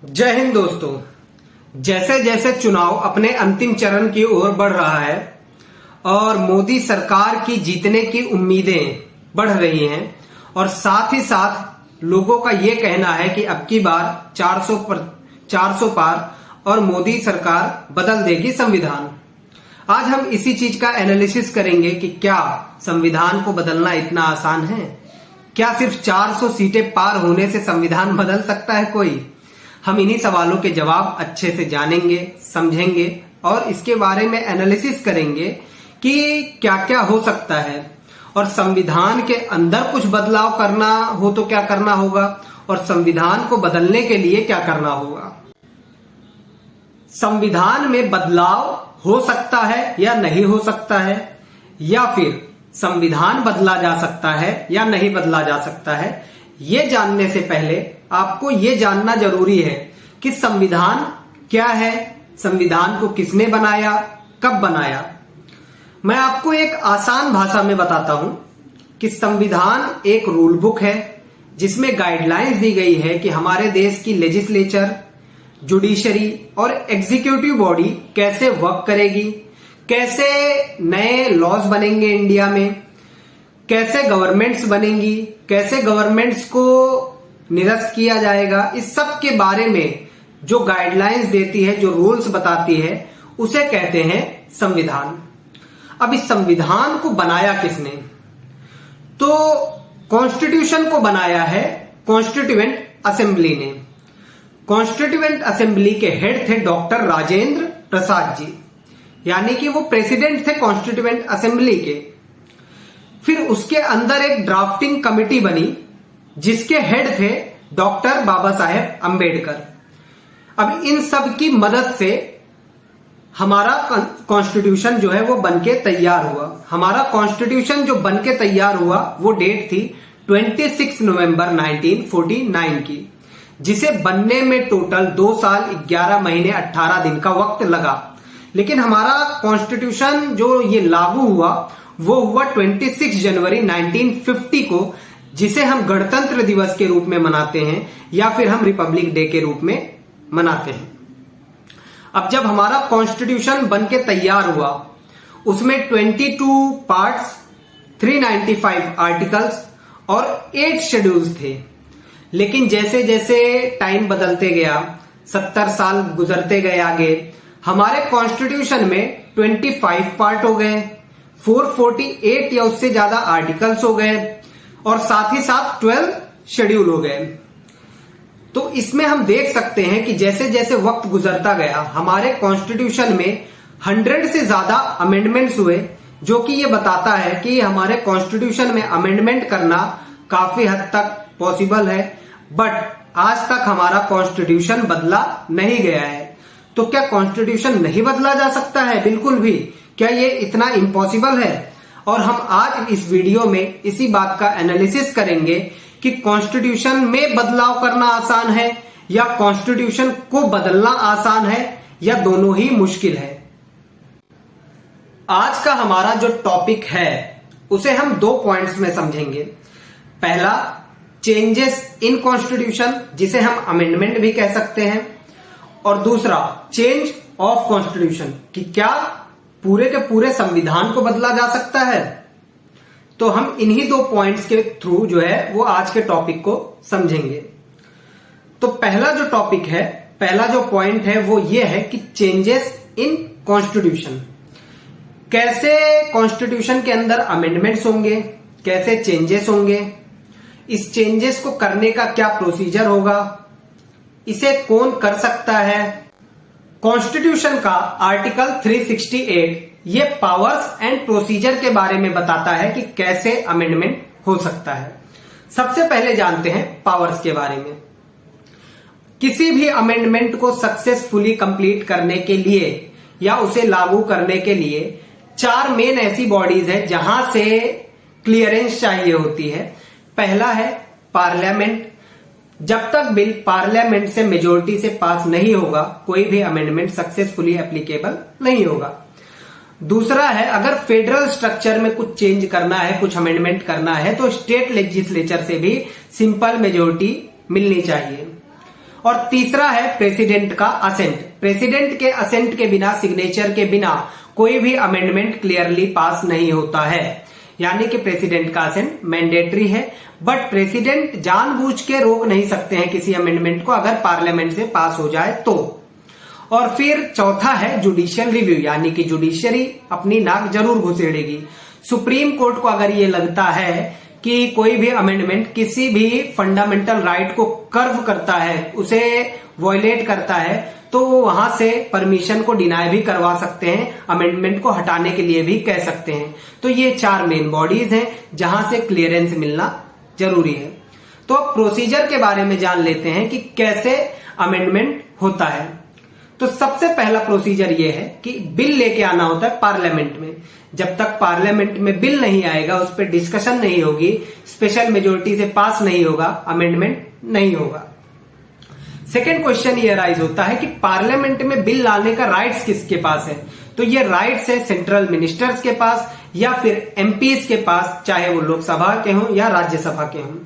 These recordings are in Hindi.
जय हिंद दोस्तों। जैसे जैसे चुनाव अपने अंतिम चरण की ओर बढ़ रहा है और मोदी सरकार की जीतने की उम्मीदें बढ़ रही हैं और साथ ही साथ लोगों का ये कहना है कि अब की बार 400 पार और मोदी सरकार बदल देगी संविधान। आज हम इसी चीज का एनालिसिस करेंगे कि क्या संविधान को बदलना इतना आसान है? क्या सिर्फ 400 सीटें पार होने से संविधान बदल सकता है कोई? हम इन्हीं सवालों के जवाब अच्छे से जानेंगे, समझेंगे और इसके बारे में एनालिसिस करेंगे कि क्या क्या हो सकता है और संविधान के अंदर कुछ बदलाव करना हो तो क्या करना होगा और संविधान को बदलने के लिए क्या करना होगा। संविधान में बदलाव हो सकता है या नहीं हो सकता है, या फिर संविधान बदला जा सकता है या नहीं बदला जा सकता है, ये जानने से पहले आपको ये जानना जरूरी है कि संविधान क्या है, संविधान को किसने बनाया, कब बनाया। मैं आपको एक आसान भाषा में बताता हूं कि संविधान एक रूल बुक है जिसमें गाइडलाइंस दी गई है कि हमारे देश की लेजिस्लेचर, जुडिशरी और एग्जीक्यूटिव बॉडी कैसे वर्क करेगी, कैसे नए लॉज बनेंगे इंडिया में, कैसे गवर्नमेंट्स बनेंगी, कैसे गवर्नमेंट्स को निरस्त किया जाएगा। इस सब के बारे में जो गाइडलाइंस देती है, जो रूल्स बताती है, उसे कहते हैं संविधान। अब इस संविधान को बनाया किसने? तो कॉन्स्टिट्यूशन को बनाया है कॉन्स्टिट्यूएंट असेंबली ने। कॉन्स्टिट्यूएंट असेंबली के हेड थे डॉक्टर राजेंद्र प्रसाद जी, यानी कि वो प्रेसिडेंट थे कॉन्स्टिट्यूएंट असेंबली के। फिर उसके अंदर एक ड्राफ्टिंग कमिटी बनी जिसके हेड थे डॉक्टर बाबा साहेब अंबेडकर। अब इन सब की मदद से हमारा कॉन्स्टिट्यूशन जो है वो बनके तैयार हुआ। हमारा कॉन्स्टिट्यूशन जो बनके तैयार हुआ वो डेट थी 26 नवंबर 1949 की, जिसे बनने में टोटल 2 साल 11 महीने 18 दिन का वक्त लगा। लेकिन हमारा कॉन्स्टिट्यूशन जो ये लागू हुआ वो हुआ 26 जनवरी 1950 को, जिसे हम गणतंत्र दिवस के रूप में मनाते हैं या फिर हम रिपब्लिक डे के रूप में मनाते हैं। अब जब हमारा कॉन्स्टिट्यूशन बनके तैयार हुआ उसमें 22 पार्ट्स, 395 आर्टिकल्स और 8 शेड्यूल्स थे। लेकिन जैसे जैसे टाइम बदलते गया, 70 साल गुजरते गए आगे, हमारे कॉन्स्टिट्यूशन में 25 पार्ट हो गए, 448 या उससे ज्यादा आर्टिकल्स हो गए और साथ ही साथ 12 शेड्यूल हो गए। तो इसमें हम देख सकते हैं कि जैसे जैसे वक्त गुजरता गया हमारे कॉन्स्टिट्यूशन में 100 से ज्यादा अमेंडमेंट्स हुए, जो कि ये बताता है कि हमारे कॉन्स्टिट्यूशन में अमेंडमेंट करना काफी हद तक पॉसिबल है। बट आज तक हमारा कॉन्स्टिट्यूशन बदला नहीं गया है। तो क्या कॉन्स्टिट्यूशन नहीं बदला जा सकता है? बिल्कुल भी। क्या ये इतना इम्पॉसिबल है? और हम आज इस वीडियो में इसी बात का एनालिसिस करेंगे कि कॉन्स्टिट्यूशन में बदलाव करना आसान है या कॉन्स्टिट्यूशन को बदलना आसान है या दोनों ही मुश्किल है। आज का हमारा जो टॉपिक है उसे हम 2 पॉइंट्स में समझेंगे। पहला, चेंजेस इन कॉन्स्टिट्यूशन, जिसे हम अमेंडमेंट भी कह सकते हैं, और दूसरा चेंज ऑफ कॉन्स्टिट्यूशन, कि क्या पूरे के पूरे संविधान को बदला जा सकता है। तो हम इन्हीं 2 पॉइंट्स के थ्रू जो है वो आज के टॉपिक को समझेंगे। तो पहला जो टॉपिक है, पहला जो पॉइंट है वो ये है कि चेंजेस इन कॉन्स्टिट्यूशन। कैसे कॉन्स्टिट्यूशन के अंदर अमेंडमेंट्स होंगे, कैसे चेंजेस होंगे, इस चेंजेस को करने का क्या प्रोसीजर होगा, इसे कौन कर सकता है। कॉन्स्टिट्यूशन का आर्टिकल 368 ये पावर्स एंड प्रोसीजर के बारे में बताता है कि कैसे अमेंडमेंट हो सकता है। सबसे पहले जानते हैं पावर्स के बारे में। किसी भी अमेंडमेंट को सक्सेसफुली कंप्लीट करने के लिए या उसे लागू करने के लिए 4 मेन ऐसी बॉडीज है जहां से क्लियरेंस चाहिए होती है। पहला है पार्लियामेंट। जब तक बिल पार्लियामेंट से मेजोरिटी से पास नहीं होगा कोई भी अमेंडमेंट सक्सेसफुली एप्लीकेबल नहीं होगा। दूसरा है, अगर फेडरल स्ट्रक्चर में कुछ चेंज करना है, कुछ अमेंडमेंट करना है, तो स्टेट लेजिस्लेचर से भी सिंपल मेजोरिटी मिलनी चाहिए। और तीसरा है प्रेसिडेंट का असेंट। प्रेसिडेंट के असेंट के बिना, सिग्नेचर के बिना कोई भी अमेंडमेंट क्लियरली पास नहीं होता है, यानी कि प्रेसिडेंट का असेंट मैंडेटरी है। बट प्रेसिडेंट जानबूझ के रोक नहीं सकते हैं किसी अमेंडमेंट को अगर पार्लियामेंट से पास हो जाए तो। और फिर चौथा है जुडिशियल रिव्यू, यानी कि जुडिशरी अपनी नाक जरूर घुसेड़ेगी। सुप्रीम कोर्ट को अगर ये लगता है कि कोई भी अमेंडमेंट किसी भी फंडामेंटल राइट को कर्व करता है, उसे वॉयलेट करता है, तो वहां से परमिशन को डिनाई भी करवा सकते हैं, अमेंडमेंट को हटाने के लिए भी कह सकते हैं। तो ये 4 मेन बॉडीज हैं जहां से क्लियरेंस मिलना जरूरी है। तो अब प्रोसीजर के बारे में जान लेते हैं कि कैसे अमेंडमेंट होता है। तो सबसे पहला प्रोसीजर ये है कि बिल लेके आना होता है पार्लियामेंट में। जब तक पार्लियामेंट में बिल नहीं आएगा, उस पर डिस्कशन नहीं होगी, स्पेशल मेजोरिटी से पास नहीं होगा, अमेंडमेंट नहीं होगा। सेकेंड क्वेश्चन ये राइज होता है कि पार्लियामेंट में बिल लाने का राइट्स किसके पास है। तो ये राइट्स है सेंट्रल मिनिस्टर्स के पास या फिर एमपीज के पास, चाहे वो लोकसभा के हों या राज्यसभा के हों।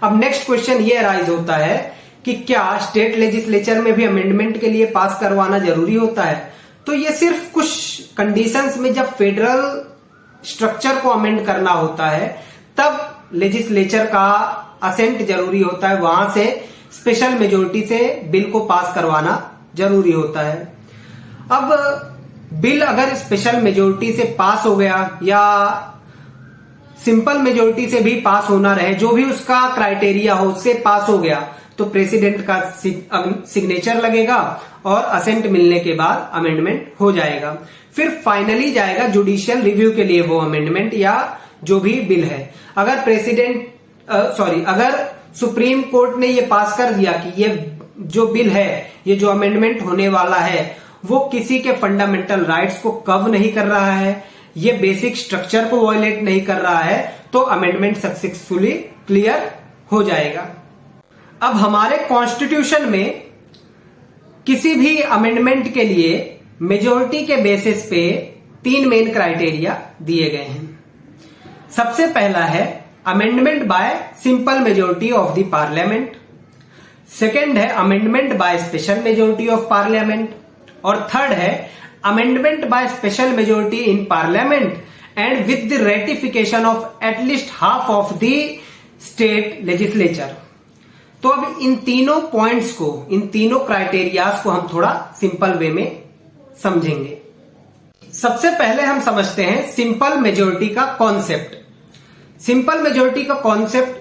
अब नेक्स्ट क्वेश्चन ये राइज होता है कि क्या स्टेट लेजिस्लेचर में भी अमेंडमेंट के लिए पास करवाना जरूरी होता है। तो ये सिर्फ कुछ कंडीशंस में, जब फेडरल स्ट्रक्चर को अमेंड करना होता है तब लेजिस्लेचर का असेंट जरूरी होता है, वहां से स्पेशल मेजोरिटी से बिल को पास करवाना जरूरी होता है। अब बिल अगर स्पेशल मेजोरिटी से पास हो गया या सिंपल मेजोरिटी से भी पास होना रहे, जो भी उसका क्राइटेरिया हो उससे पास हो गया, तो प्रेसिडेंट का सिग्नेचर लगेगा और असेंट मिलने के बाद अमेंडमेंट हो जाएगा। फिर फाइनली जाएगा जुडिशियल रिव्यू के लिए वो अमेंडमेंट या जो भी बिल है। अगर सुप्रीम कोर्ट ने ये पास कर दिया कि ये जो बिल है, ये जो अमेंडमेंट होने वाला है, वो किसी के फंडामेंटल राइट्स को कवर नहीं कर रहा है, ये बेसिक स्ट्रक्चर को वायलेट नहीं कर रहा है, तो अमेंडमेंट सक्सेसफुली क्लियर हो जाएगा। अब हमारे कॉन्स्टिट्यूशन में किसी भी अमेंडमेंट के लिए मेजोरिटी के बेसिस पे 3 मेन क्राइटेरिया दिए गए हैं। सबसे पहला है amendment by simple majority of the parliament, second है amendment by special majority of parliament, और थर्ड है amendment by special majority in parliament and with the ratification of at least half of the state legislature. तो अब इन तीनों पॉइंट्स को, इन तीनों क्राइटेरियाज को हम थोड़ा सिंपल वे में समझेंगे। सबसे पहले हम समझते हैं सिंपल मेजोरिटी का कॉन्सेप्ट। सिंपल मेजोरिटी का कॉन्सेप्ट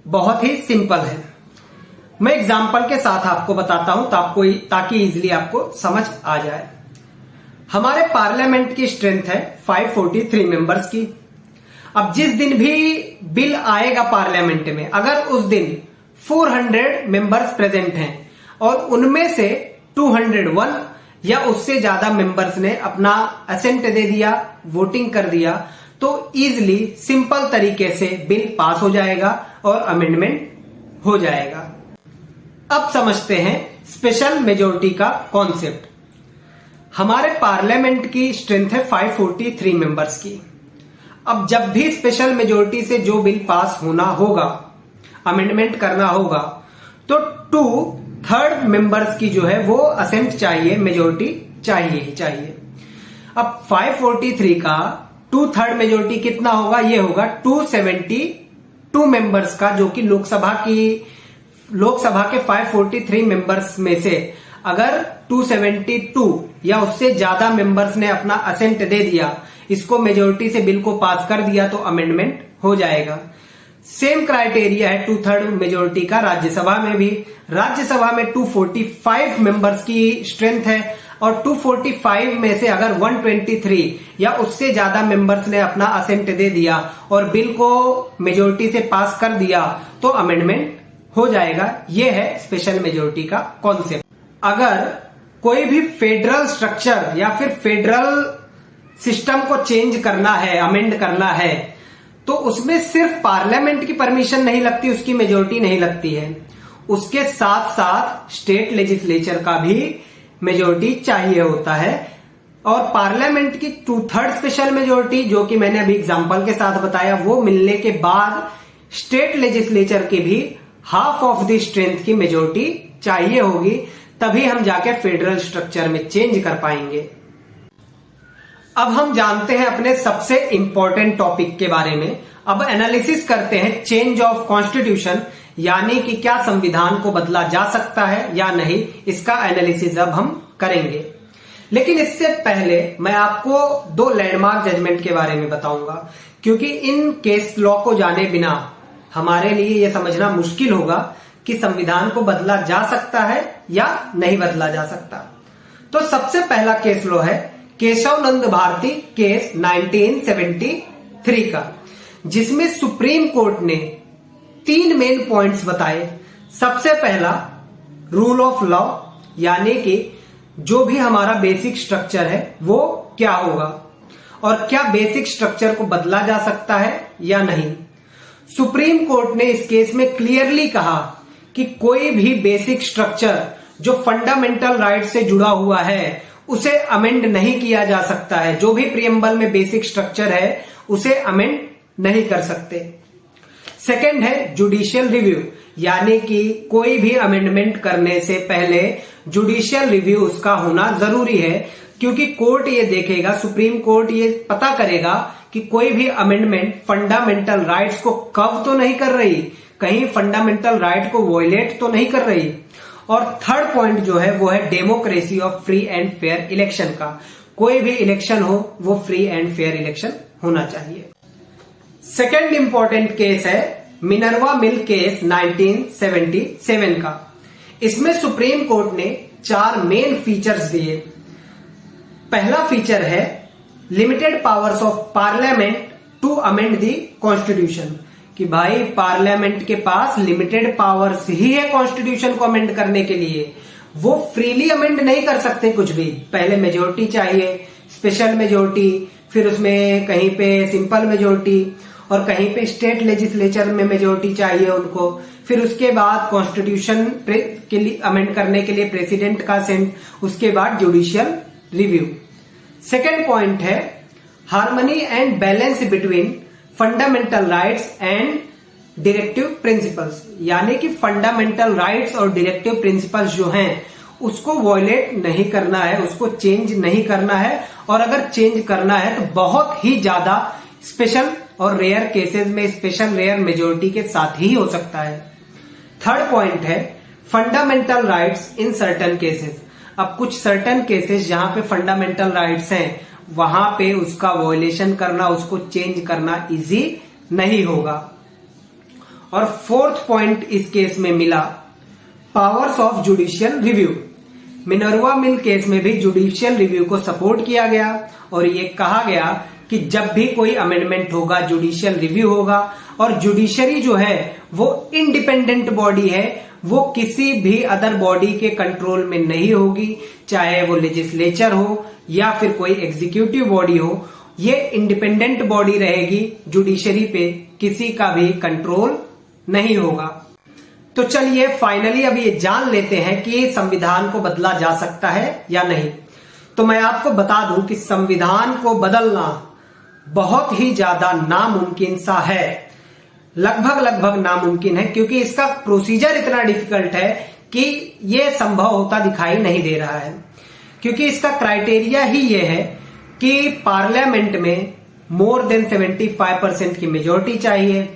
बहुत ही सिंपल है। मैं एग्जांपल के साथ आपको बताता हूं ताकि इजीली आपको समझ आ जाए। हमारे पार्लियामेंट की स्ट्रेंथ है 543 मेंबर्स की। अब जिस दिन भी बिल आएगा पार्लियामेंट में, अगर उस दिन 400 मेंबर्स प्रेजेंट हैं और उनमें से 201 या उससे ज्यादा मेंबर्स ने अपना असेंट दे दिया, वोटिंग कर दिया, तो इजिली सिंपल तरीके से बिल पास हो जाएगा और अमेंडमेंट हो जाएगा। अब समझते हैं स्पेशल मेजोरिटी का कॉन्सेप्ट। हमारे पार्लियामेंट की स्ट्रेंथ है 543 मेंबर्स की। अब जब भी स्पेशल मेजोरिटी से जो बिल पास होना होगा, अमेंडमेंट करना होगा, तो 2/3 मेंबर्स की जो है वो असेंट चाहिए, मेजोरिटी चाहिए ही चाहिए। अब 543 का 2/3 मेजोरिटी कितना होगा? ये होगा 272 मेंबर्स का, जो कि लोकसभा के 543 मेंबर्स में से अगर 272 या उससे ज्यादा मेंबर्स ने अपना असेंट दे दिया, इसको मेजोरिटी से बिल को पास कर दिया, तो अमेंडमेंट हो जाएगा। सेम क्राइटेरिया है 2/3 मेजोरिटी का राज्यसभा में भी। राज्यसभा में 245 मेंबर्स की स्ट्रेंथ है और 245 में से अगर 123 या उससे ज्यादा मेंबर्स ने अपना असेंट दे दिया और बिल को मेजोरिटी से पास कर दिया, तो अमेंडमेंट हो जाएगा। यह है स्पेशल मेजोरिटी का कॉन्सेप्ट। अगर कोई भी फेडरल स्ट्रक्चर या फिर फेडरल सिस्टम को चेंज करना है, अमेंड करना है, तो उसमें सिर्फ पार्लियामेंट की परमिशन नहीं लगती, उसकी मेजोरिटी नहीं लगती है, उसके साथ साथ स्टेट लेजिस्लेचर का भी मेजोरिटी चाहिए होता है। और पार्लियामेंट की 2/3 स्पेशल मेजोरिटी, जो कि मैंने अभी एग्जांपल के साथ बताया, वो मिलने के बाद स्टेट लेजिस्लेचर के भी हाफ ऑफ द स्ट्रेंथ की मेजोरिटी चाहिए होगी, तभी हम जाके फेडरल स्ट्रक्चर में चेंज कर पाएंगे। अब हम जानते हैं अपने सबसे इंपॉर्टेंट टॉपिक के बारे में। अब एनालिसिस करते हैं चेंज ऑफ कॉन्स्टिट्यूशन, यानी कि क्या संविधान को बदला जा सकता है या नहीं, इसका एनालिसिस अब हम करेंगे। लेकिन इससे पहले मैं आपको 2 लैंडमार्क जजमेंट के बारे में बताऊंगा, क्योंकि इन केस लॉ को जाने बिना हमारे लिए यह समझना मुश्किल होगा कि संविधान को बदला जा सकता है या नहीं बदला जा सकता। तो सबसे पहला केस लॉ है केशव नंद भारती केस 1973 का, जिसमें सुप्रीम कोर्ट ने 3 मेन पॉइंट्स बताए। सबसे पहला रूल ऑफ लॉ, यानी कि जो भी हमारा बेसिक स्ट्रक्चर है वो क्या होगा और क्या बेसिक स्ट्रक्चर को बदला जा सकता है या नहीं। सुप्रीम कोर्ट ने इस केस में क्लियरली कहा कि कोई भी बेसिक स्ट्रक्चर जो फंडामेंटल राइट से जुड़ा हुआ है उसे अमेंड नहीं किया जा सकता है। जो भी प्रीएम्बल में बेसिक स्ट्रक्चर है उसे अमेंड नहीं कर सकते। सेकंड है जुडिशियल रिव्यू, यानी कि कोई भी अमेंडमेंट करने से पहले जुडिशियल रिव्यू उसका होना जरूरी है, क्योंकि कोर्ट ये देखेगा, सुप्रीम कोर्ट ये पता करेगा कि कोई भी अमेंडमेंट फंडामेंटल राइट्स को कव तो नहीं कर रही, कहीं फंडामेंटल राइट को वॉयलेट तो नहीं कर रही। और थर्ड पॉइंट जो है वो है democracy of free and fair election का। कोई भी इलेक्शन हो वो फ्री एंड फेयर इलेक्शन होना चाहिए। सेकेंड इंपॉर्टेंट केस है मिनर्वा मिल केस 1977 का। इसमें सुप्रीम कोर्ट ने 4 मेन फीचर्स दिए। पहला फीचर है limited powers of parliament to amend the constitution, कि भाई पार्लियामेंट के पास लिमिटेड पावर्स ही है कॉन्स्टिट्यूशन को अमेंड करने के लिए, वो फ्रीली अमेंड नहीं कर सकते कुछ भी। पहले मेजोरिटी चाहिए, स्पेशल मेजोरिटी, फिर उसमें कहीं पे सिंपल मेजोरिटी और कहीं पे स्टेट लेजिस्लेचर में मेजोरिटी चाहिए उनको। फिर उसके बाद कॉन्स्टिट्यूशन के लिए अमेंड करने के लिए प्रेसिडेंट का सेंट, उसके बाद जुडिशियल रिव्यू। सेकेंड पॉइंट है harmony and balance between fundamental rights and directive principles, यानी कि फंडामेंटल राइट्स और डायरेक्टिव प्रिंसिपल्स जो हैं उसको वॉयलेट नहीं करना है, उसको चेंज नहीं करना है, और अगर चेंज करना है तो बहुत ही ज्यादा स्पेशल और रेयर केसेस में स्पेशल रेयर मेजोरिटी के साथ ही हो सकता है। थर्ड पॉइंट है fundamental rights in certain cases. अब कुछ सर्टन केसेस जहां पे फंडामेंटल राइट्स हैं वहां पे उसका वॉयलेशन करना, उसको चेंज करना इजी नहीं होगा। और फोर्थ पॉइंट इस केस में मिला powers of judicial review. Minerva mill case में भी जुडिशियल रिव्यू को सपोर्ट किया गया और ये कहा गया कि जब भी कोई अमेंडमेंट होगा जुडिशियल रिव्यू होगा, और जुडिशरी जो है वो इंडिपेंडेंट बॉडी है, वो किसी भी अदर बॉडी के कंट्रोल में नहीं होगी, चाहे वो लेजिस्लेचर हो या फिर कोई एग्जीक्यूटिव बॉडी हो, ये इंडिपेंडेंट बॉडी रहेगी, जुडिशरी पे किसी का भी कंट्रोल नहीं होगा। तो चलिए फाइनली अब ये जान लेते हैं कि संविधान को बदला जा सकता है या नहीं। तो मैं आपको बता दूं कि संविधान को बदलना बहुत ही ज्यादा नामुमकिन सा है, लगभग नामुमकिन है, क्योंकि इसका प्रोसीजर इतना डिफिकल्ट है कि यह संभव होता दिखाई नहीं दे रहा है। क्योंकि इसका क्राइटेरिया ही यह है कि पार्लियामेंट में मोर देन 75% की मेजोरिटी चाहिए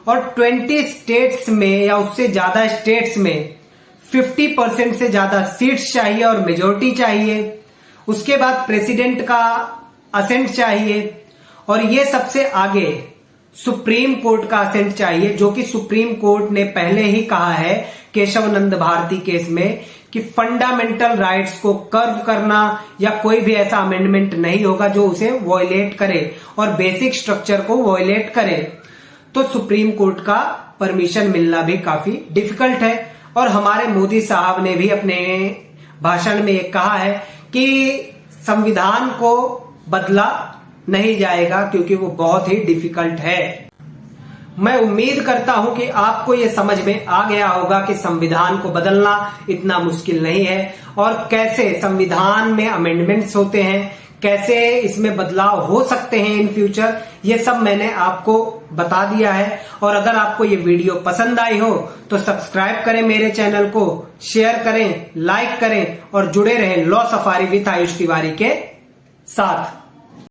और 20 स्टेट्स में या उससे ज्यादा स्टेट्स में 50% से ज्यादा सीट्स चाहिए और मेजोरिटी चाहिए। उसके बाद प्रेसिडेंट का असेंट चाहिए और ये सबसे आगे सुप्रीम कोर्ट का असेंट चाहिए, जो कि सुप्रीम कोर्ट ने पहले ही कहा है केशव नंद भारती केस में कि फंडामेंटल राइट्स को कर्व करना या कोई भी ऐसा अमेंडमेंट नहीं होगा जो उसे वॉयलेट करे और बेसिक स्ट्रक्चर को वॉयलेट करे। तो सुप्रीम कोर्ट का परमिशन मिलना भी काफी डिफिकल्ट है। और हमारे मोदी साहब ने भी अपने भाषण में एक कहा है कि संविधान को बदला नहीं जाएगा क्योंकि वो बहुत ही डिफिकल्ट है। मैं उम्मीद करता हूं कि आपको ये समझ में आ गया होगा कि संविधान को बदलना इतना मुश्किल नहीं है और कैसे संविधान में अमेंडमेंट्स होते हैं, कैसे इसमें बदलाव हो सकते हैं इन फ्यूचर, ये सब मैंने आपको बता दिया है। और अगर आपको ये वीडियो पसंद आई हो तो सब्सक्राइब करें मेरे चैनल को, शेयर करें, लाइक करें और जुड़े रहें law safari with Ayush Tiwari के साथ।